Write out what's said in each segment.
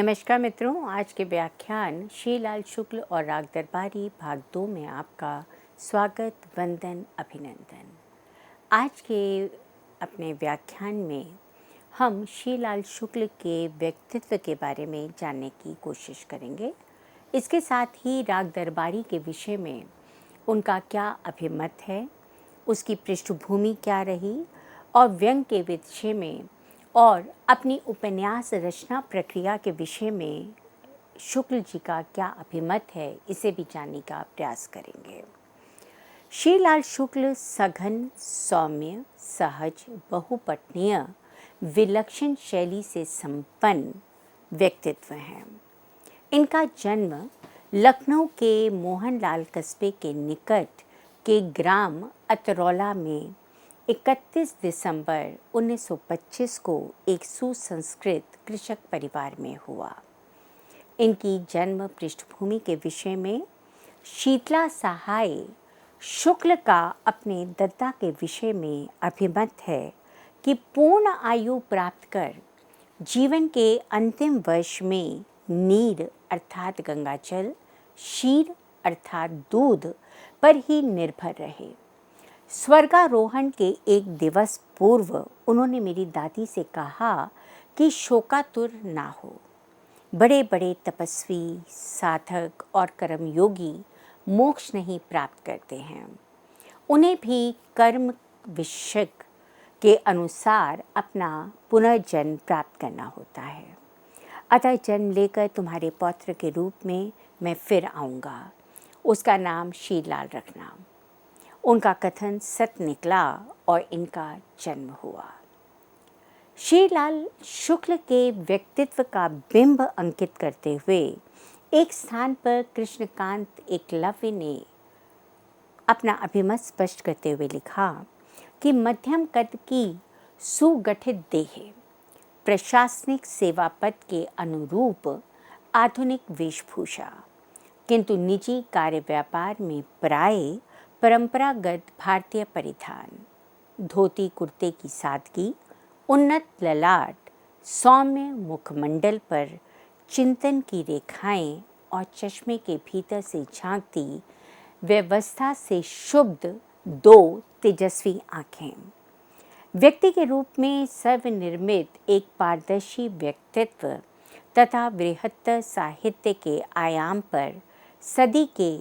नमस्कार मित्रों, आज के व्याख्यान श्रीलाल शुक्ल और राग दरबारी भाग 2 में आपका स्वागत, वंदन, अभिनंदन। आज के अपने व्याख्यान में हम श्रीलाल शुक्ल के व्यक्तित्व के बारे में जानने की कोशिश करेंगे। इसके साथ ही राग दरबारी के विषय में उनका क्या अभिमत है, उसकी पृष्ठभूमि क्या रही और व्यंग के विषय में और अपनी उपन्यास रचना प्रक्रिया के विषय में शुक्ल जी का क्या अभिमत है, इसे भी जानने का प्रयास करेंगे। श्रीलाल शुक्ल सघन, सौम्य, सहज, बहुपठनीय, विलक्षण शैली से संपन्न व्यक्तित्व हैं। इनका जन्म लखनऊ के मोहनलाल कस्बे के निकट के ग्राम अतरौला में 31 दिसंबर 1925 को एक सुसंस्कृत कृषक परिवार में हुआ। इनकी जन्म पृष्ठभूमि के विषय में शीतला सहाय शुक्ल का अपने दद्दा के विषय में अभिमत है कि पूर्ण आयु प्राप्त कर जीवन के अंतिम वर्ष में नीर अर्थात गंगाजल, क्षीर अर्थात दूध पर ही निर्भर रहे। स्वर्गारोहण के एक दिवस पूर्व उन्होंने मेरी दादी से कहा कि शोकातुर ना हो। बड़े बड़े तपस्वी, साधक और कर्मयोगी मोक्ष नहीं प्राप्त करते हैं, उन्हें भी कर्म विशक के अनुसार अपना पुनर्जन्म प्राप्त करना होता है। अतः जन्म लेकर तुम्हारे पौत्र के रूप में मैं फिर आऊँगा, उसका नाम श्रीलाल रखना। उनका कथन सत्य निकला और इनका जन्म हुआ। श्रीलाल शुक्ल के व्यक्तित्व का बिंब अंकित करते हुए एक स्थान पर कृष्णकांत एकलव्य ने अपना अभिमत स्पष्ट करते हुए लिखा कि मध्यम कद की सुगठित देह, प्रशासनिक सेवा पद के अनुरूप आधुनिक वेशभूषा, किंतु निजी कार्य व्यापार में प्राय परंपरागत भारतीय परिधान, धोती कुर्ते की सादगी, उन्नत ललाट, सौम्य मुखमंडल पर चिंतन की रेखाएं और चश्मे के भीतर से झांकती व्यवस्था से शुद्ध दो तेजस्वी आँखें। व्यक्ति के रूप में सर्वनिर्मित एक पारदर्शी व्यक्तित्व तथा बृहत्तर साहित्य के आयाम पर सदी के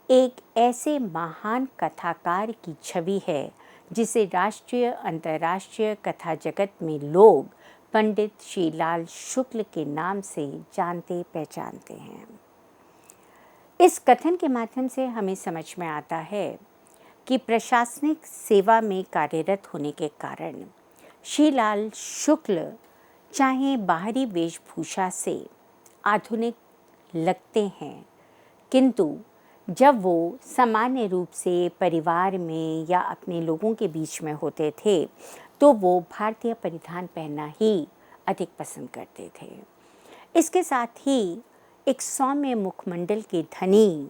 एक ऐसे महान कथाकार की छवि है जिसे राष्ट्रीय अंतर्राष्ट्रीय कथा जगत में लोग पंडित श्रीलाल शुक्ल के नाम से जानते पहचानते हैं। इस कथन के माध्यम से हमें समझ में आता है कि प्रशासनिक सेवा में कार्यरत होने के कारण श्रीलाल शुक्ल चाहे बाहरी वेशभूषा से आधुनिक लगते हैं, किंतु जब वो सामान्य रूप से परिवार में या अपने लोगों के बीच में होते थे तो वो भारतीय परिधान पहनना ही अधिक पसंद करते थे। इसके साथ ही एक सौम्य मुखमंडल के धनी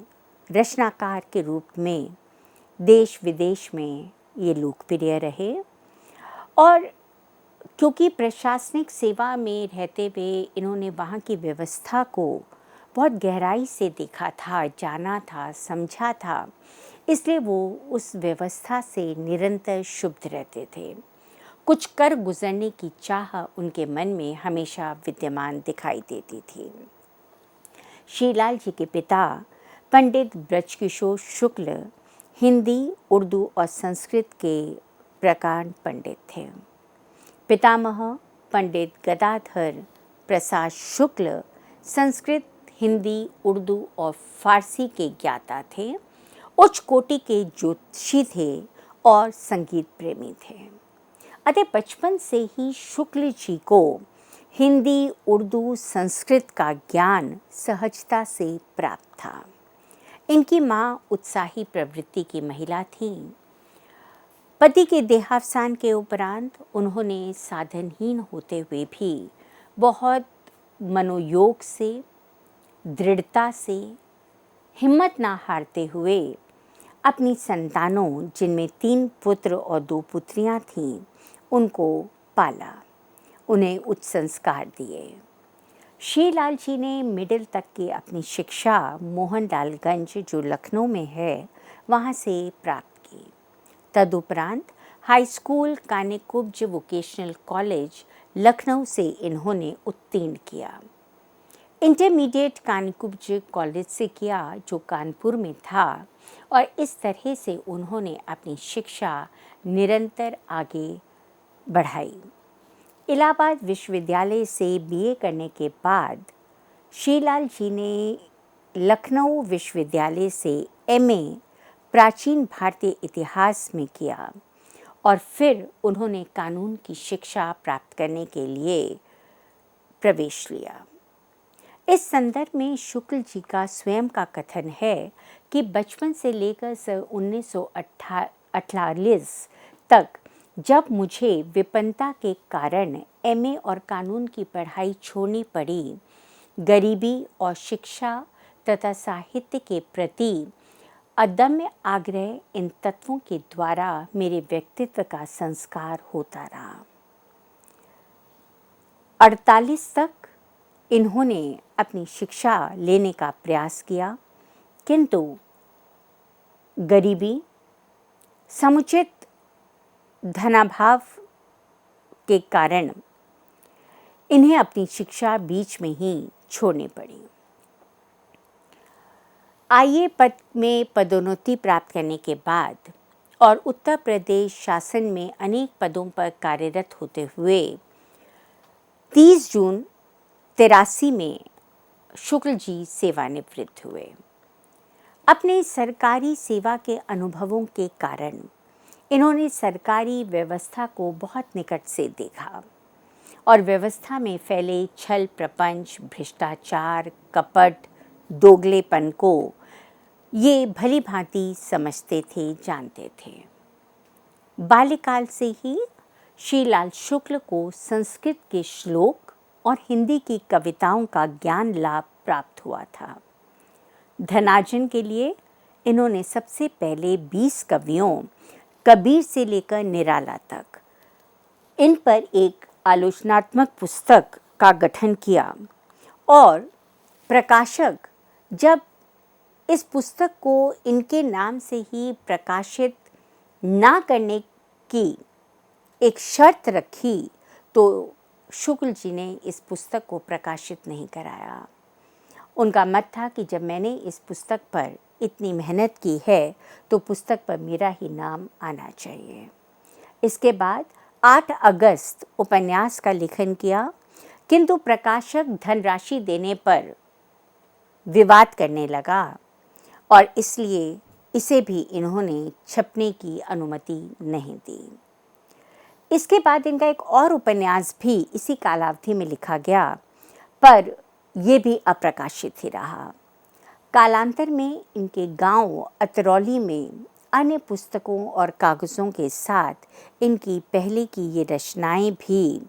रचनाकार के रूप में देश विदेश में ये लोकप्रिय रहे और क्योंकि प्रशासनिक सेवा में रहते हुए इन्होंने वहाँ की व्यवस्था को बहुत गहराई से देखा था, जाना था, समझा था, इसलिए वो उस व्यवस्था से निरंतर शुद्ध रहते थे। कुछ कर गुजरने की चाह उनके मन में हमेशा विद्यमान दिखाई देती थी। श्रीलाल जी के पिता पंडित ब्रजकिशोर शुक्ल हिंदी, उर्दू और संस्कृत के प्रकांड पंडित थे। पितामह पंडित गदाधर प्रसाद शुक्ल संस्कृत, हिंदी, उर्दू और फारसी के ज्ञाता थे, उच्च कोटि के ज्योतिषी थे और संगीत प्रेमी थे। अतः बचपन से ही शुक्ल जी को हिंदी, उर्दू, संस्कृत का ज्ञान सहजता से प्राप्त था। इनकी माँ उत्साही प्रवृत्ति की महिला थीं। पति के देहावसान के उपरांत उन्होंने साधनहीन होते हुए भी बहुत मनोयोग से, दृढ़ता से, हिम्मत ना हारते हुए अपनी संतानों, जिनमें 3 पुत्र और 2 पुत्रियां थीं, उनको पाला, उन्हें उच्च संस्कार दिए। श्रीलाल जी ने मिडिल तक की अपनी शिक्षा मोहनलालगंज जो लखनऊ में है वहाँ से प्राप्त की। तदुपरांत high school Kanyakubj vocational college Lucknow से इन्होंने उत्तीर्ण किया। इंटरमीडिएट कानिकुब्ज कॉलेज से किया जो कानपुर में था, और इस तरह से उन्होंने अपनी शिक्षा निरंतर आगे बढ़ाई। इलाहाबाद विश्वविद्यालय से बीए करने के बाद श्रीलाल जी ने लखनऊ विश्वविद्यालय से एमए प्राचीन भारतीय इतिहास में किया और फिर उन्होंने कानून की शिक्षा प्राप्त करने के लिए प्रवेश लिया। इस संदर्भ में शुक्ल जी का स्वयं का कथन है कि बचपन से लेकर 1948 तक जब मुझे विपन्नता के कारण एमए और कानून की पढ़ाई छोड़नी पड़ी, गरीबी और शिक्षा तथा साहित्य के प्रति अदम्य आग्रह इन तत्वों के द्वारा मेरे व्यक्तित्व का संस्कार होता रहा। 48 तक इन्होंने अपनी शिक्षा लेने का प्रयास किया, किंतु गरीबी, समुचित धनाभाव के कारण इन्हें अपनी शिक्षा बीच में ही छोड़नी पड़ी। आईए पद में पदोन्नति प्राप्त करने के बाद और उत्तर प्रदेश शासन में अनेक पदों पर कार्यरत होते हुए 30 जून 83 में शुक्ल जी सेवानिवृत्त हुए। अपने सरकारी सेवा के अनुभवों के कारण इन्होंने सरकारी व्यवस्था को बहुत निकट से देखा और व्यवस्था में फैले छल प्रपंच, भ्रष्टाचार, कपट, दोगलेपन को ये भली भांति समझते थे, जानते थे। बाल्यकाल से ही श्रीलाल शुक्ल को संस्कृत के श्लोक और हिंदी की कविताओं का ज्ञान लाभ प्राप्त हुआ था। धनार्जन के लिए इन्होंने सबसे पहले 20 कवियों, कबीर से लेकर निराला तक, इन पर एक आलोचनात्मक पुस्तक का गठन किया और प्रकाशक जब इस पुस्तक को इनके नाम से ही प्रकाशित ना करने की एक शर्त रखी तो शुक्ल जी ने इस पुस्तक को प्रकाशित नहीं कराया। उनका मत था कि जब मैंने इस पुस्तक पर इतनी मेहनत की है तो पुस्तक पर मेरा ही नाम आना चाहिए। इसके बाद 8 अगस्त उपन्यास का लेखन किया, किंतु प्रकाशक धनराशि देने पर विवाद करने लगा और इसलिए इसे भी इन्होंने छपने की अनुमति नहीं दी। इसके बाद इनका एक और उपन्यास भी इसी कालावधि में लिखा गया, पर यह भी अप्रकाशित ही रहा। कालांतर में इनके गांव अतरौली में अन्य पुस्तकों और कागज़ों के साथ इनकी पहले की ये रचनाएं भी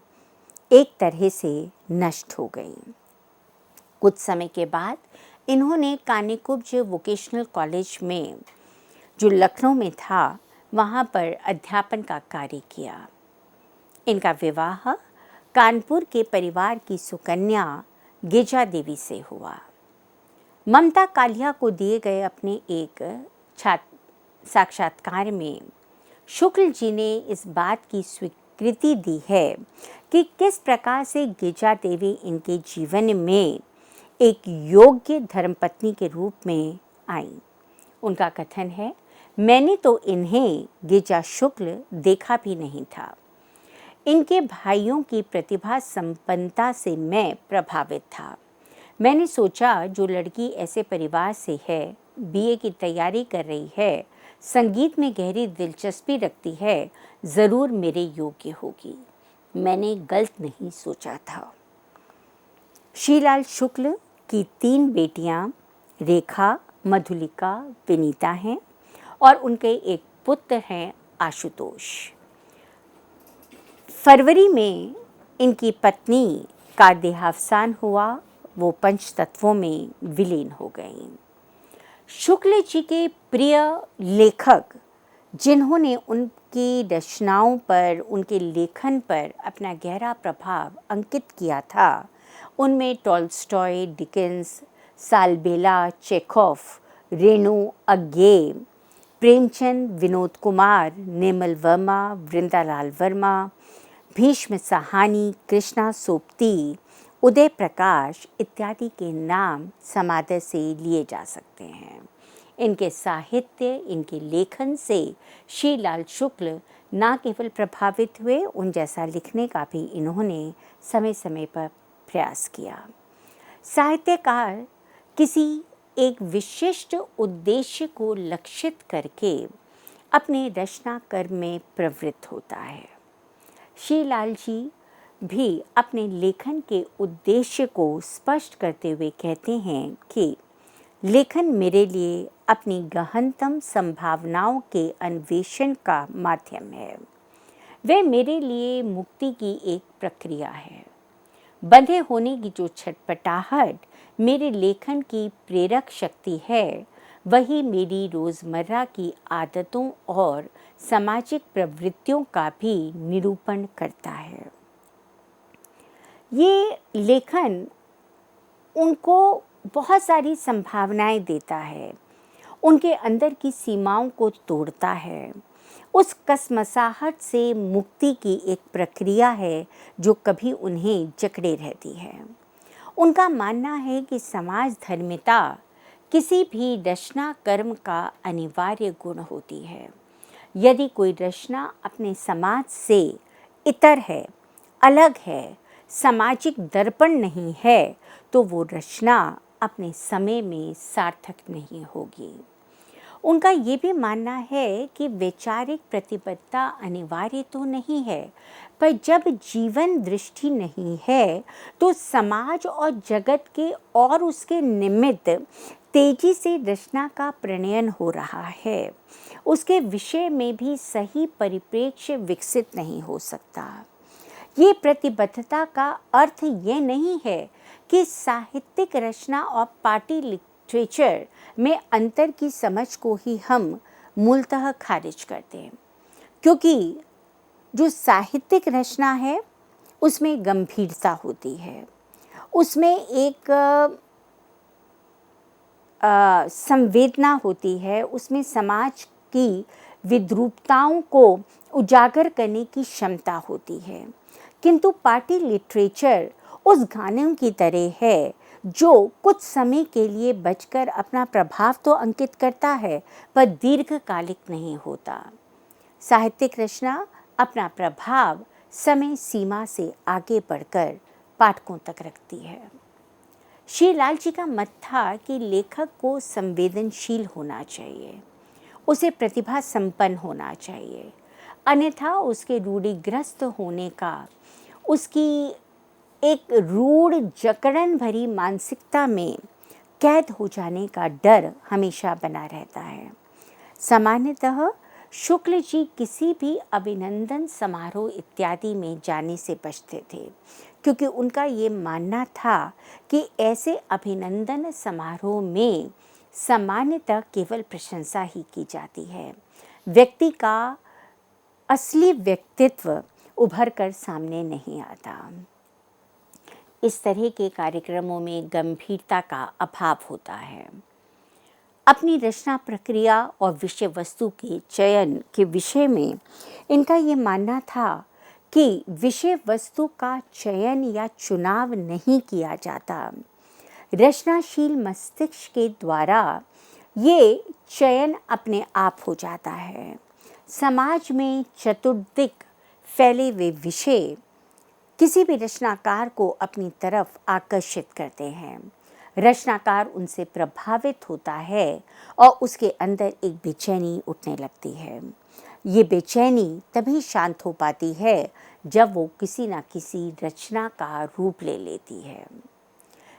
एक तरह से नष्ट हो गईं। कुछ समय के बाद इन्होंने कानिकुब्ज वोकेशनल कॉलेज में जो लखनऊ में था वहाँ पर अध्यापन का कार्य किया। इनका विवाह कानपुर के परिवार की सुकन्या गिरिजा देवी से हुआ। ममता कालिया को दिए गए अपने एक साक्षात्कार में शुक्ल जी ने इस बात की स्वीकृति दी है कि किस प्रकार से गिरिजा देवी इनके जीवन में एक योग्य धर्मपत्नी के रूप में आई। उनका कथन है, मैंने तो इन्हें गिरिजा शुक्ल देखा भी नहीं था। इनके भाइयों की प्रतिभा संपन्नता से मैं प्रभावित था। मैंने सोचा जो लड़की ऐसे परिवार से है, बीए की तैयारी कर रही है, संगीत में गहरी दिलचस्पी रखती है, ज़रूर मेरे योग्य होगी। मैंने गलत नहीं सोचा था। श्रीलाल शुक्ल की 3 बेटियां रेखा, मधुलिका, विनीता हैं और उनके एक पुत्र हैं आशुतोष। फरवरी में इनकी पत्नी का देहावसान हुआ, वो पंच तत्वों में विलीन हो गईं। शुक्ल जी के प्रिय लेखक जिन्होंने उनकी रचनाओं पर, उनके लेखन पर अपना गहरा प्रभाव अंकित किया था, उनमें Tolstoy, Dickens, Saul Bellow, Chekhov, Renu Agyeya, Premchand, Vinod Kumar, Nirmal Verma, Vrindalal Verma, Bhisham Sahni, Krishna Sobti, Uday Prakash इत्यादि के नाम समादर से लिए जा सकते हैं। इनके साहित्य, इनके लेखन से श्रीलाल शुक्ल न केवल प्रभावित हुए, उन जैसा लिखने का भी इन्होंने समय समय पर प्रयास किया। साहित्यकार किसी एक विशिष्ट उद्देश्य को लक्षित करके अपने रचना कर्म में प्रवृत्त होता है। श्रीलाल जी भी अपने लेखन के उद्देश्य को स्पष्ट करते हुए कहते हैं कि लेखन मेरे लिए अपनी गहनतम संभावनाओं के अन्वेषण का माध्यम है। वह मेरे लिए मुक्ति की एक प्रक्रिया है। बंधे होने की जो छटपटाहट मेरे लेखन की प्रेरक शक्ति है, वही मेरी रोज़मर्रा की आदतों और सामाजिक प्रवृत्तियों का भी निरूपण करता है। ये लेखन उनको बहुत सारी संभावनाएं देता है, उनके अंदर की सीमाओं को तोड़ता है। उस कसमसाहट से मुक्ति की एक प्रक्रिया है जो कभी उन्हें जकड़े रहती है। उनका मानना है कि समाज धर्मिता किसी भी रचना कर्म का अनिवार्य गुण होती है। यदि कोई रचना अपने समाज से इतर है, अलग है, सामाजिक दर्पण नहीं है, तो वो रचना अपने समय में सार्थक नहीं होगी। उनका ये भी मानना है कि वैचारिक प्रतिबद्धता अनिवार्य तो नहीं है, पर जब जीवन दृष्टि नहीं है तो समाज और जगत के और उसके निमित्त तेजी से रचना का प्रणयन हो रहा है, उसके विषय में भी सही परिप्रेक्ष्य विकसित नहीं हो सकता। ये प्रतिबद्धता का अर्थ ये नहीं है कि साहित्यिक रचना और पार्टी लिटरेचर में अंतर की समझ को ही हम मूलतः खारिज करते हैं, क्योंकि जो साहित्यिक रचना है उसमें गंभीरता होती है, उसमें एक संवेदना होती है, उसमें समाज की विद्रूपताओं को उजागर करने की क्षमता होती है। किंतु पार्टी लिटरेचर उस गानों की तरह है जो कुछ समय के लिए बचकर अपना प्रभाव तो अंकित करता है, पर दीर्घकालिक नहीं होता। साहित्यिक रचना अपना प्रभाव समय सीमा से आगे बढ़कर पाठकों तक रखती है। श्रीलाल जी का मत था कि लेखक को संवेदनशील होना चाहिए, उसे प्रतिभा संपन्न होना चाहिए, अन्यथा उसके रूढ़िग्रस्त होने का, उसकी एक रूढ़ जकड़न भरी मानसिकता में कैद हो जाने का डर हमेशा बना रहता है। सामान्यतः शुक्ल जी किसी भी अभिनंदन समारोह इत्यादि में जाने से बचते थे, क्योंकि उनका ये मानना था कि ऐसे अभिनंदन समारोह में सामान्यतः केवल प्रशंसा ही की जाती है, व्यक्ति का असली व्यक्तित्व उभर कर सामने नहीं आता। इस तरह के कार्यक्रमों में गंभीरता का अभाव होता है। अपनी रचना प्रक्रिया और विषय वस्तु के चयन के विषय में इनका ये मानना था कि विषय वस्तु का चयन या चुनाव नहीं किया जाता, रचनाशील मस्तिष्क के द्वारा ये चयन अपने आप हो जाता है। समाज में चतुर्दिक फैले हुए विषय किसी भी रचनाकार को अपनी तरफ आकर्षित करते हैं। रचनाकार उनसे प्रभावित होता है और उसके अंदर एक बेचैनी उठने लगती है। ये बेचैनी तभी शांत हो पाती है जब वो किसी न किसी रचना का रूप ले लेती है।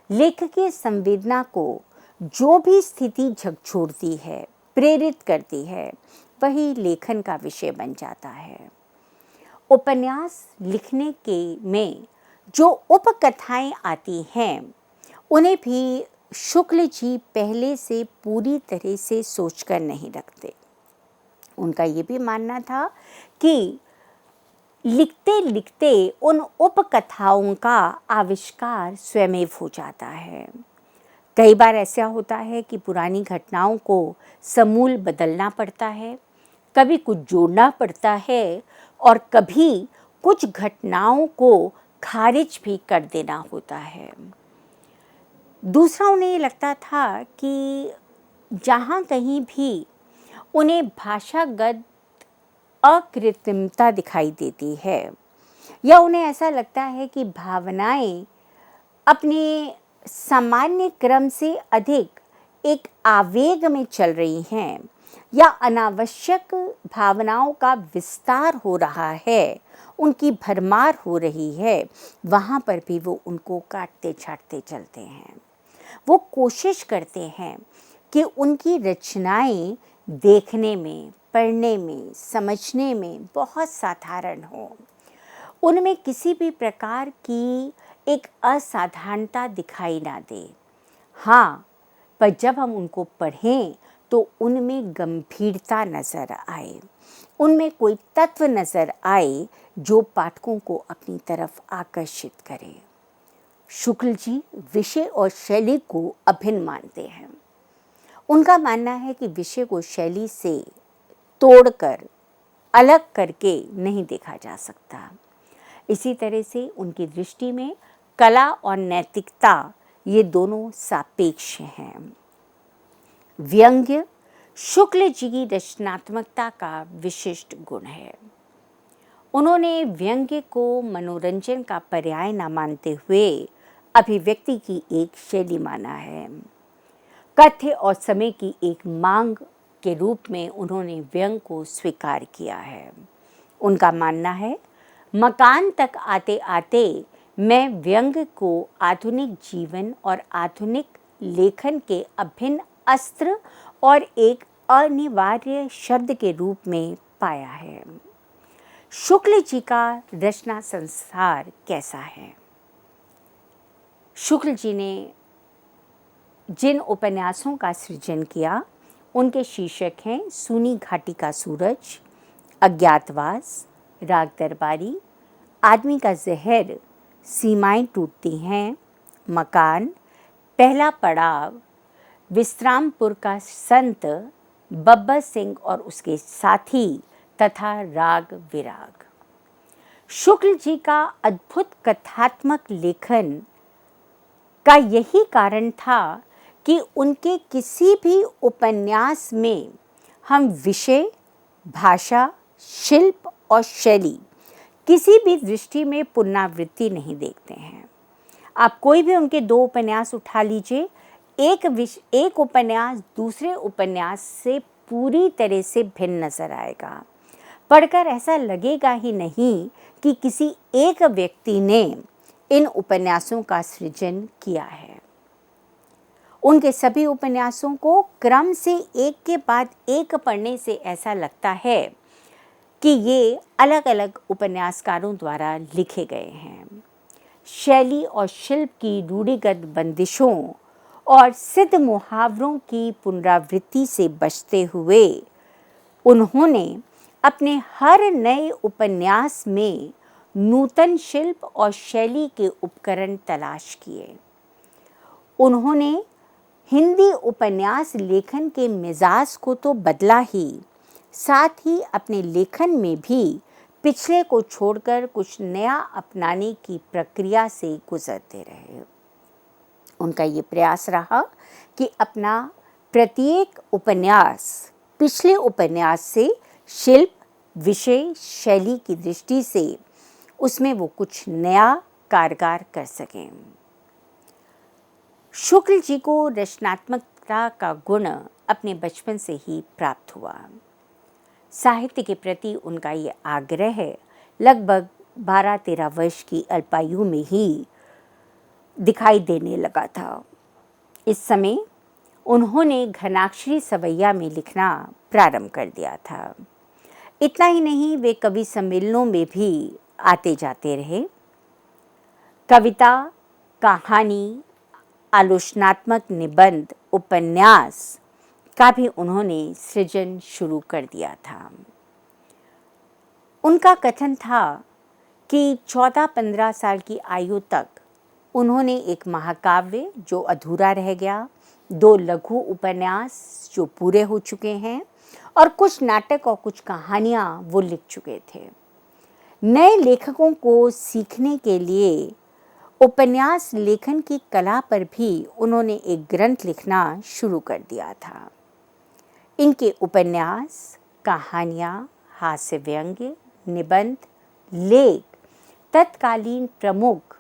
लेखकीय संवेदना को जो भी स्थिति झकझोरती है, प्रेरित करती है, वही लेखन का विषय बन जाता है। उपन्यास लिखने के में जो उपकथाएं आती हैं, उन्हें भी शुक्ल जी पहले से पूरी तरह से सोचकर नहीं रखते। उनका ये भी मानना था कि लिखते लिखते उन उपकथाओं का आविष्कार स्वयं हो जाता है। कई बार ऐसा होता है कि पुरानी घटनाओं को समूल बदलना पड़ता है, कभी कुछ जोड़ना पड़ता है और कभी कुछ घटनाओं को खारिज भी कर देना होता है। दूसरा, उन्हें ये लगता था कि जहाँ कहीं भी उन्हें भाषागत अकृत्रिमता दिखाई देती है या उन्हें ऐसा लगता है कि भावनाएं अपने सामान्य क्रम से अधिक एक आवेग में चल रही हैं या अनावश्यक भावनाओं का विस्तार हो रहा है, उनकी भरमार हो रही है, वहाँ पर भी वो उनको काटते छाटते चलते हैं। वो कोशिश करते हैं कि उनकी रचनाएं देखने में, पढ़ने में, समझने में बहुत साधारण हो, उनमें किसी भी प्रकार की एक असाधारणता दिखाई ना दे। हाँ, पर जब हम उनको पढ़ें तो उनमें गंभीरता नज़र आए, उनमें कोई तत्व नज़र आए जो पाठकों को अपनी तरफ आकर्षित करे। शुक्ल जी विषय और शैली को अभिन्न मानते हैं। उनका मानना है कि विषय को शैली से तोड़कर, अलग करके नहीं देखा जा सकता। इसी तरह से उनकी दृष्टि में कला और नैतिकता ये दोनों सापेक्ष हैं। व्यंग्य शुक्ल जी की रचनात्मकता का विशिष्ट गुण है। उन्होंने व्यंग्य को मनोरंजन का पर्याय न मानते हुए अभिव्यक्ति की एक शैली माना है। कथ्य और समय की एक मांग के रूप में उन्होंने व्यंग को स्वीकार किया है। उनका मानना है, मकान तक आते आते मैं व्यंग को आधुनिक जीवन और आधुनिक लेखन के अभिन्न अस्त्र और एक अनिवार्य शब्द के रूप में पाया है। शुक्ल जी का रचना संसार कैसा है? शुक्ल जी ने जिन उपन्यासों का सृजन किया उनके शीर्षक हैं सूनी घाटी का सूरज, अज्ञातवास, राग दरबारी, आदमी का जहर, सीमाएं टूटती हैं, मकान, पहला पड़ाव, विश्रामपुर का संत, बब्बर सिंह और उसके साथी तथा राग विराग। शुक्ल जी का अद्भुत कथात्मक लेखन का यही कारण था कि उनके किसी भी उपन्यास में हम विषय, भाषा, शिल्प और शैली किसी भी दृष्टि में पुनरावृत्ति नहीं देखते हैं। आप कोई भी उनके दो उपन्यास उठा लीजिए, एक उपन्यास दूसरे उपन्यास से पूरी तरह से भिन्न नजर आएगा। पढ़कर ऐसा लगेगा ही नहीं कि किसी एक व्यक्ति ने इन उपन्यासों का सृजन किया है। उनके सभी उपन्यासों को क्रम से एक के बाद एक पढ़ने से ऐसा लगता है कि ये अलग अलग उपन्यासकारों द्वारा लिखे गए हैं। शैली और शिल्प की रूढ़िगत बंदिशों और सिद्ध मुहावरों की पुनरावृत्ति से बचते हुए उन्होंने अपने हर नए उपन्यास में नूतन शिल्प और शैली के उपकरण तलाश किए। उन्होंने हिंदी उपन्यास लेखन के मिजाज को तो बदला ही, साथ ही अपने लेखन में भी पिछले को छोड़कर कुछ नया अपनाने की प्रक्रिया से गुजरते रहे। उनका ये प्रयास रहा कि अपना प्रत्येक उपन्यास पिछले उपन्यास से शिल्प, विषय, शैली की दृष्टि से उसमें वो कुछ नया कारगर कर सकें। शुक्ल जी को रचनात्मकता का गुण अपने बचपन से ही प्राप्त हुआ। साहित्य के प्रति उनका ये आग्रह लगभग 12-13 वर्ष की अल्पायु में ही दिखाई देने लगा था। इस समय उन्होंने घनाक्षरी सवैया में लिखना प्रारंभ कर दिया था। इतना ही नहीं, वे कवि सम्मेलनों में भी आते जाते रहे। कविता, कहानी, आलोचनात्मक निबंध, उपन्यास का भी उन्होंने सृजन शुरू कर दिया था। उनका कथन था कि 14-15 साल की आयु तक उन्होंने एक महाकाव्य जो अधूरा रह गया, 2 लघु उपन्यास जो पूरे हो चुके हैं और कुछ नाटक और कुछ कहानियाँ वो लिख चुके थे। नए लेखकों को सीखने के लिए उपन्यास लेखन की कला पर भी उन्होंने एक ग्रंथ लिखना शुरू कर दिया था। इनके उपन्यास, कहानियाँ, हास्य व्यंग्य, निबंध, लेख तत्कालीन प्रमुख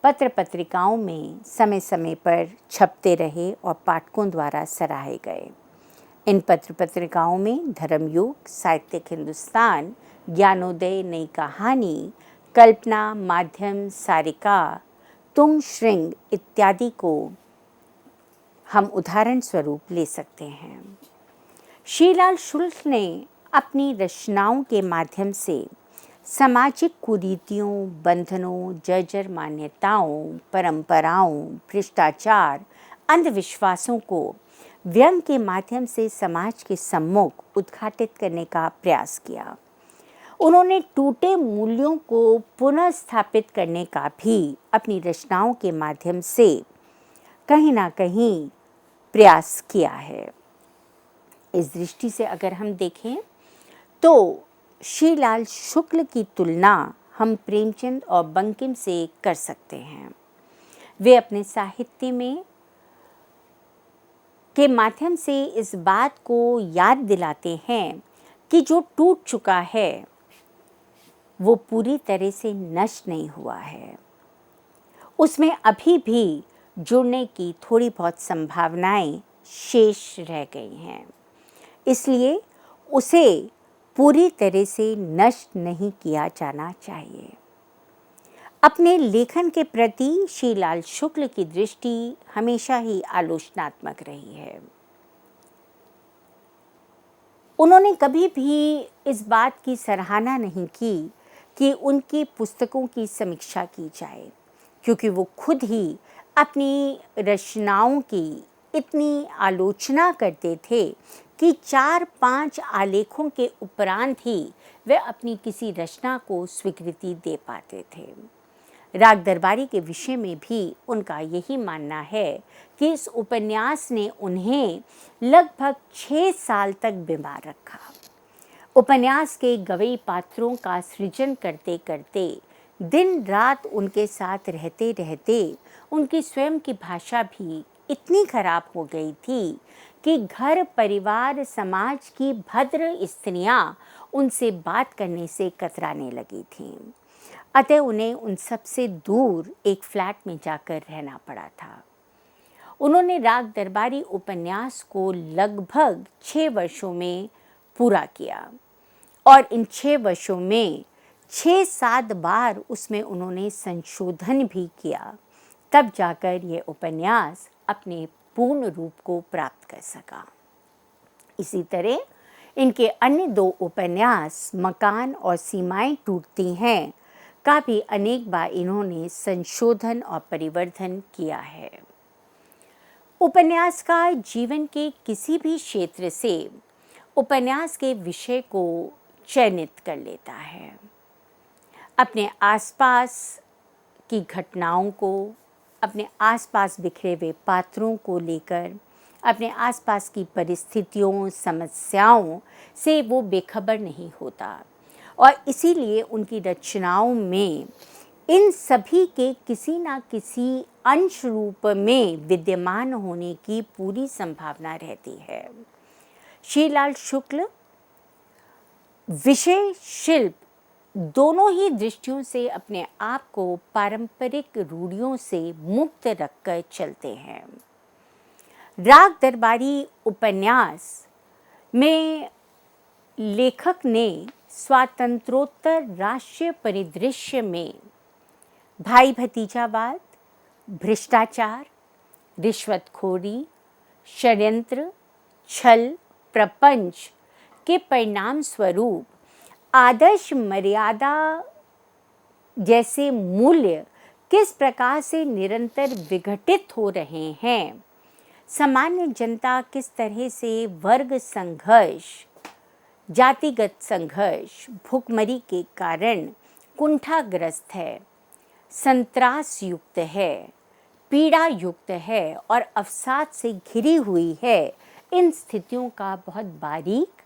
पत्र पत्रिकाओं में समय समय पर छपते रहे और पाठकों द्वारा सराहे गए। इन पत्र पत्रिकाओं में धर्मयुग, साहित्यिक हिंदुस्तान, ज्ञानोदय, नई कहानी, कल्पना, माध्यम, सारिका, तुंग श्रृंग इत्यादि को हम उदाहरण स्वरूप ले सकते हैं। श्रीलाल शुक्ल ने अपनी रचनाओं के माध्यम से सामाजिक कुरीतियों, बंधनों, जर्जर मान्यताओं, परंपराओं, भ्रष्टाचार, अंधविश्वासों को व्यंग के माध्यम से समाज के सम्मुख उद्घाटित करने का प्रयास किया। उन्होंने टूटे मूल्यों को पुनः स्थापित करने का भी अपनी रचनाओं के माध्यम से कहीं ना कहीं प्रयास किया है। इस दृष्टि से अगर हम देखें तो श्रीलाल शुक्ल की तुलना हम प्रेमचंद और बंकिम से कर सकते हैं। वे अपने साहित्य में के माध्यम से इस बात को याद दिलाते हैं कि जो टूट चुका है वो पूरी तरह से नष्ट नहीं हुआ है, उसमें अभी भी जुड़ने की थोड़ी बहुत संभावनाएं शेष रह गई हैं। इसलिए उसे पूरी तरह से नष्ट नहीं किया जाना चाहिए। अपने लेखन के प्रति श्रीलाल शुक्ल की दृष्टि हमेशा ही आलोचनात्मक रही है। उन्होंने कभी भी इस बात की सराहना नहीं की कि उनकी पुस्तकों की समीक्षा की जाए, क्योंकि वो खुद ही अपनी रचनाओं की इतनी आलोचना करते थे कि 4-5 आलेखों के उपरांत ही वे अपनी किसी रचना को स्वीकृति दे पाते थे। राग दरबारी के विषय में भी उनका यही मानना है कि इस उपन्यास ने उन्हें लगभग 6 साल तक बीमार रखा। उपन्यास के गवई पात्रों का सृजन करते करते, दिन रात उनके साथ रहते रहते उनकी स्वयं की भाषा भी इतनी खराब हो गई थी कि घर परिवार समाज की भद्र स्त्रियां उनसे बात करने से कतराने लगी थीं। अतः उन्हें उन सब से दूर एक फ्लैट में जाकर रहना पड़ा था। उन्होंने राग दरबारी उपन्यास को लगभग 6 वर्षों में पूरा किया और इन 6 वर्षों में 6-7 बार उसमें उन्होंने संशोधन भी किया, तब जाकर यह उपन्यास अपने पूर्ण रूप को प्राप्त कर सका। इसी तरह इनके अन्य 2 उपन्यास मकान और सीमाएं टूटती हैं का भी अनेक बार इन्होंने संशोधन और परिवर्धन किया है। उपन्यासकार जीवन के किसी भी क्षेत्र से उपन्यास के विषय को चयनित कर लेता है। अपने आसपास की घटनाओं को, अपने आसपास बिखरे हुए पात्रों को लेकर, अपने आसपास की परिस्थितियों, समस्याओं से वो बेखबर नहीं होता और इसीलिए उनकी रचनाओं में इन सभी के किसी ना किसी अंश रूप में विद्यमान होने की पूरी संभावना रहती है। श्रीलाल शुक्ल विषय, शिल्प दोनों ही दृष्टियों से अपने आप को पारंपरिक रूढ़ियों से मुक्त रखकर चलते हैं। राग दरबारी उपन्यास में लेखक ने स्वातंत्रोत्तर राष्ट्रीय परिदृश्य में भाई भतीजावाद, भ्रष्टाचार, रिश्वतखोरी, षड्यंत्र, छल, प्रपंच के परिणाम स्वरूप आदर्श मर्यादा जैसे मूल्य किस प्रकार से निरंतर विघटित हो रहे हैं, सामान्य जनता किस तरह से वर्ग संघर्ष, जातिगत संघर्ष, भुखमरी के कारण कुंठाग्रस्त है, संत्रास युक्त है, पीड़ा युक्त है और अवसाद से घिरी हुई है, इन स्थितियों का बहुत बारीक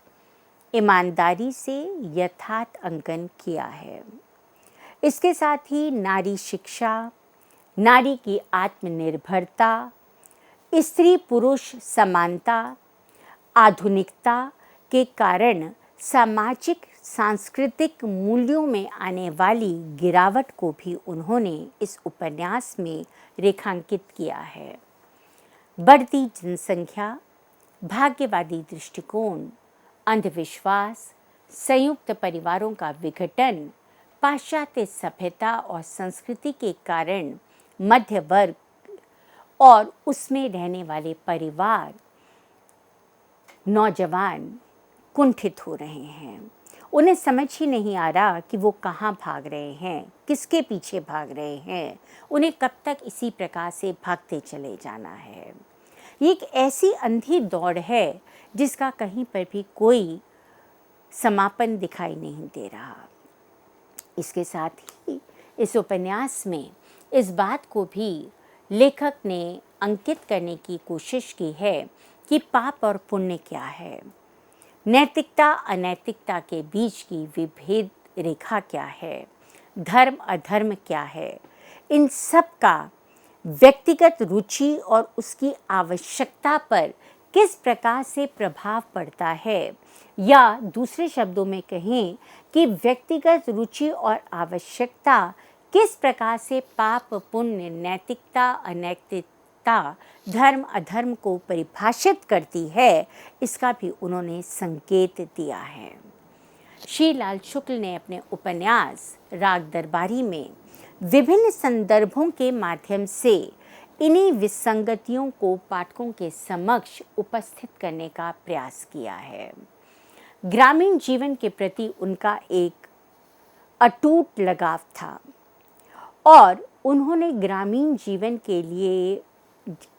ईमानदारी से यथार्थ अंकन किया है। इसके साथ ही नारी शिक्षा, नारी की आत्मनिर्भरता, स्त्री पुरुष समानता, आधुनिकता के कारण सामाजिक सांस्कृतिक मूल्यों में आने वाली गिरावट को भी उन्होंने इस उपन्यास में रेखांकित किया है। बढ़ती जनसंख्या, भाग्यवादी दृष्टिकोण, अंधविश्वास, संयुक्त परिवारों का विघटन, पाश्चात्य सभ्यता और संस्कृति के कारण मध्य वर्ग और उसमें रहने वाले परिवार, नौजवान कुंठित हो रहे हैं। उन्हें समझ ही नहीं आ रहा कि वो कहाँ भाग रहे हैं, किसके पीछे भाग रहे हैं। उन्हें कब तक इसी प्रकार से भागते चले जाना है। ये एक ऐसी अंधी दौड़ है जिसका कहीं पर भी कोई समापन दिखाई नहीं दे रहा। इसके साथ ही इस उपन्यास में इस बात को भी लेखक ने अंकित करने की कोशिश की है कि पाप और पुण्य क्या है, नैतिकता अनैतिकता के बीच की विभेद रेखा क्या है, धर्म अधर्म क्या है। इन सब का व्यक्तिगत रुचि और उसकी आवश्यकता पर किस प्रकार से प्रभाव पड़ता है, या दूसरे शब्दों में कहें कि व्यक्तिगत रुचि और आवश्यकता किस प्रकार से पाप पुण्य, नैतिकता अनैतिकता, धर्म अधर्म को परिभाषित करती है, इसका भी उन्होंने संकेत दिया है। श्री लाल शुक्ल ने अपने उपन्यास राग दरबारी में विभिन्न संदर्भों के माध्यम से इन्हीं विसंगतियों को पाठकों के समक्ष उपस्थित करने का प्रयास किया है। ग्रामीण जीवन के प्रति उनका एक अटूट लगाव था और उन्होंने ग्रामीण जीवन के लिए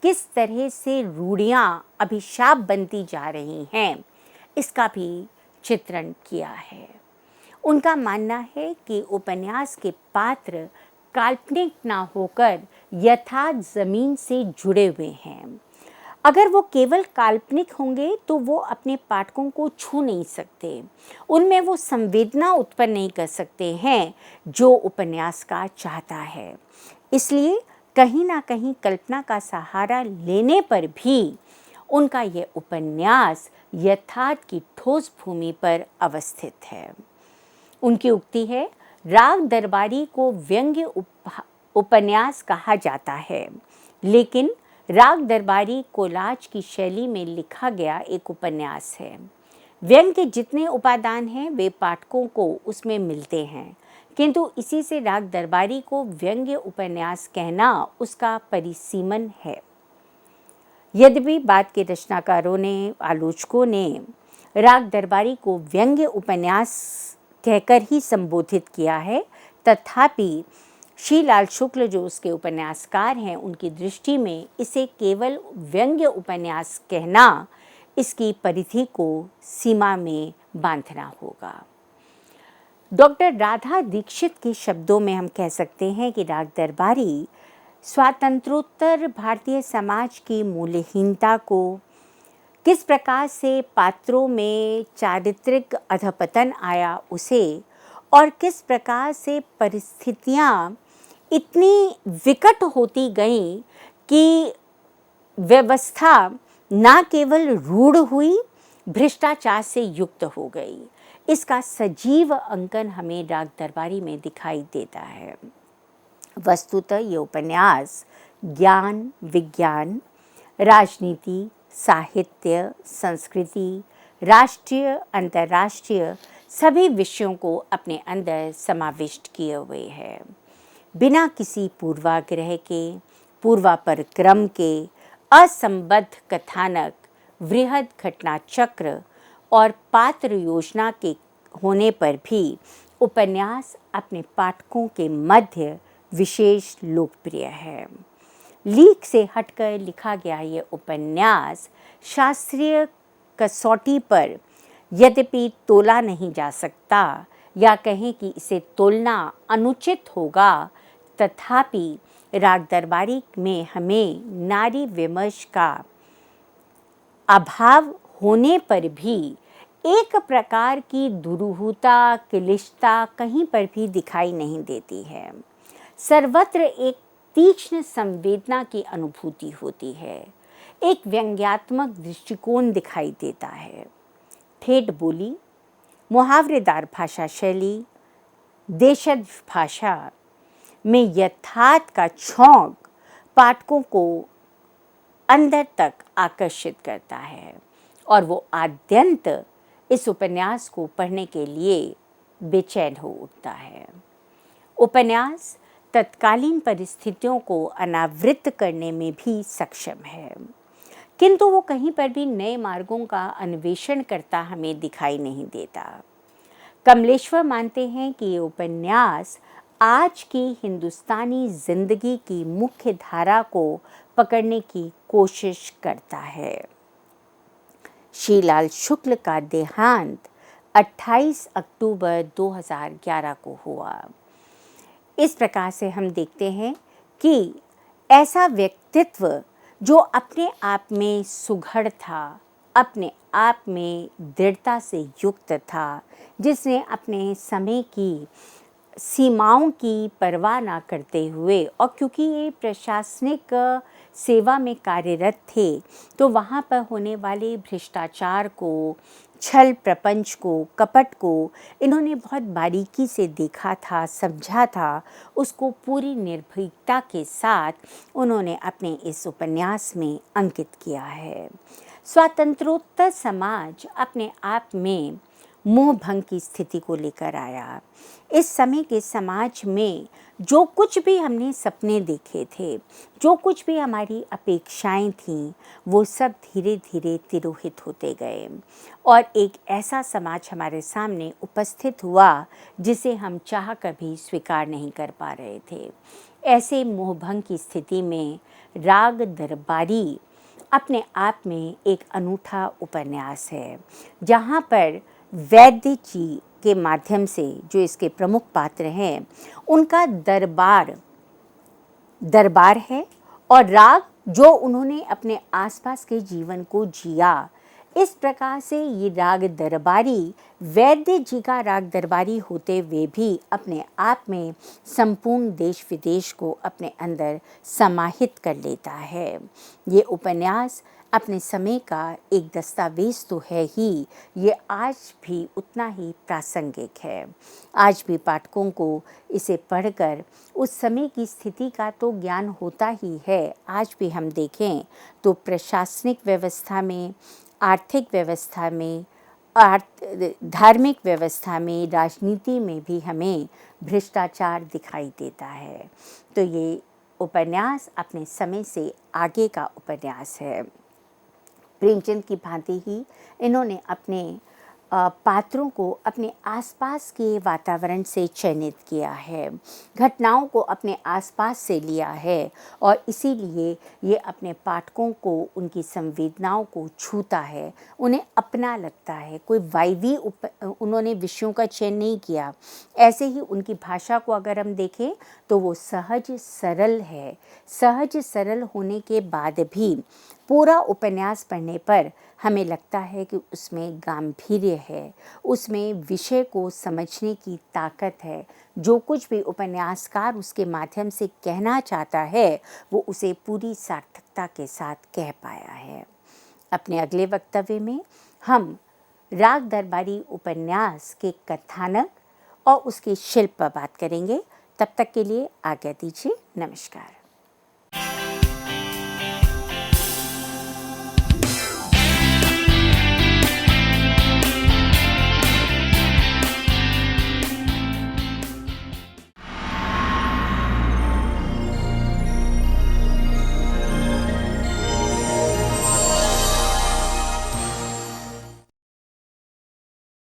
किस तरह से रूढ़ियाँ अभिशाप बनती जा रही हैं, इसका भी चित्रण किया है। उनका मानना है कि उपन्यास के पात्र काल्पनिक ना होकर यथार्थ जमीन से जुड़े हुए हैं। अगर वो केवल काल्पनिक होंगे तो वो अपने पाठकों को छू नहीं सकते, उनमें वो संवेदना उत्पन्न नहीं कर सकते हैं जो उपन्यासकार चाहता है। इसलिए कहीं ना कहीं कल्पना का सहारा लेने पर भी उनका ये उपन्यास यथार्थ की ठोस भूमि पर अवस्थित है। उनकी उक्ति है, राग दरबारी को व्यंग्य उपन्यास कहा जाता है, लेकिन राग दरबारी कोलाज की शैली में लिखा गया एक उपन्यास है। व्यंग्य के जितने उपादान हैं वे पाठकों को उसमें मिलते हैं, किंतु इसी से राग दरबारी को व्यंग्य उपन्यास कहना उसका परिसीमन है। यद्यपि बाद के रचनाकारों ने, आलोचकों ने राग दरबारी को व्यंग्य उपन्यास कहकर ही संबोधित किया है, तथापि श्री लाल शुक्ल जो उसके उपन्यासकार हैं, उनकी दृष्टि में इसे केवल व्यंग्य उपन्यास कहना इसकी परिधि को सीमा में बांधना होगा। डॉक्टर राधा दीक्षित के शब्दों में हम कह सकते हैं कि राग दरबारी स्वातंत्रोत्तर भारतीय समाज की मूल्यहीनता को, किस प्रकार से पात्रों में चारित्रिक अधपतन आया उसे, और किस प्रकार से परिस्थितियाँ इतनी विकट होती गईं कि व्यवस्था ना केवल रूढ़ हुई, भ्रष्टाचार से युक्त हो गई। इसका सजीव अंकन हमें राग दरबारी में दिखाई देता है। वस्तुतः ये उपन्यास ज्ञान, विज्ञान, राजनीति, साहित्य, संस्कृति, राष्ट्रीय अंतर्राष्ट्रीय सभी विषयों को अपने अंदर समाविष्ट किए हुए है। बिना किसी पूर्वाग्रह के, पूर्वापरक्रम के, असंबद्ध कथानक, वृहद घटना चक्र और पात्र योजना के होने पर भी उपन्यास अपने पाठकों के मध्य विशेष लोकप्रिय है। लीक से हटकर लिखा गया ये उपन्यास शास्त्रीय कसौटी पर यद्यपि तोला नहीं जा सकता, या कहें कि इसे तोलना अनुचित होगा, तथापि राग दरबारी में हमें नारी विमर्श का अभाव होने पर भी एक प्रकार की दुरूहता, क्लिष्टता कहीं पर भी दिखाई नहीं देती है। सर्वत्र एक तीक्ष्ण संवेदना की अनुभूति होती है, एक व्यंग्यात्मक दृष्टिकोण दिखाई देता है। ठेठ बोली, मुहावरेदार भाषा शैली, देशज भाषा में यथार्थ का छौंक पाठकों को अंदर तक आकर्षित करता है और वो आद्यंत इस उपन्यास को पढ़ने के लिए बेचैन हो उठता है। उपन्यास तत्कालीन परिस्थितियों को अनावृत करने में भी सक्षम है, किंतु वो कहीं पर भी नए मार्गों का अन्वेषण करता हमें दिखाई नहीं देता। कमलेश्वर मानते हैं कि ये उपन्यास आज की हिंदुस्तानी जिंदगी की मुख्य धारा को पकड़ने की कोशिश करता है। श्रीलाल शुक्ल का देहांत 28 अक्टूबर 2011 को हुआ। इस प्रकार से हम देखते हैं कि ऐसा व्यक्तित्व जो अपने आप में सुघड़ था, अपने आप में दृढ़ता से युक्त था, जिसने अपने समय की सीमाओं की परवाह ना करते हुए, और क्योंकि ये प्रशासनिक सेवा में कार्यरत थे तो वहाँ पर होने वाले भ्रष्टाचार को, छल प्रपंच को, कपट को इन्होंने बहुत बारीकी से देखा था, समझा था। उसको पूरी निर्भीकता के साथ उन्होंने अपने इस उपन्यास में अंकित किया है। स्वातंत्रोत्तर समाज अपने आप में मोह भंग की स्थिति को लेकर आया। इस समय के समाज में जो कुछ भी हमने सपने देखे थे, जो कुछ भी हमारी अपेक्षाएं थीं, वो सब धीरे धीरे तिरोहित होते गए और एक ऐसा समाज हमारे सामने उपस्थित हुआ जिसे हम चाह कभी स्वीकार नहीं कर पा रहे थे। ऐसे मोह भंग की स्थिति में राग दरबारी अपने आप में एक अनूठा उपन्यास है, जहाँ पर वैद्य जी के माध्यम से, जो इसके प्रमुख पात्र हैं, उनका दरबार है और राग जो उन्होंने अपने आसपास के जीवन को जिया। इस प्रकार से ये राग दरबारी वैद्य जी का राग दरबारी होते हुए भी अपने आप में संपूर्ण देश विदेश को अपने अंदर समाहित कर लेता है। ये उपन्यास अपने समय का एक दस्तावेज तो है ही, ये आज भी उतना ही प्रासंगिक है। आज भी पाठकों को इसे पढ़कर उस समय की स्थिति का तो ज्ञान होता ही है। आज भी हम देखें तो प्रशासनिक व्यवस्था में, आर्थिक व्यवस्था में, धार्मिक व्यवस्था में, राजनीति में भी हमें भ्रष्टाचार दिखाई देता है। तो ये उपन्यास अपने समय से आगे का उपन्यास है। प्रेमचंद की भांति ही इन्होंने अपने पात्रों को अपने आसपास के वातावरण से चयनित किया है, घटनाओं को अपने आसपास से लिया है और इसीलिए ये अपने पाठकों को, उनकी संवेदनाओं को छूता है, उन्हें अपना लगता है। कोई वायवी उन्होंने विषयों का चयन नहीं किया। ऐसे ही उनकी भाषा को अगर हम देखें तो वो सहज सरल है। सहज सरल होने के बाद भी पूरा उपन्यास पढ़ने पर हमें लगता है कि उसमें गांधीर्य है, उसमें विषय को समझने की ताकत है। जो कुछ भी उपन्यासकार उसके माध्यम से कहना चाहता है वो उसे पूरी सार्थकता के साथ कह पाया है। अपने अगले वक्तव्य में हम राग दरबारी उपन्यास के कथानक और उसके शिल्प पर बात करेंगे। तब तक के लिए आज्ञा दीजिए। नमस्कार।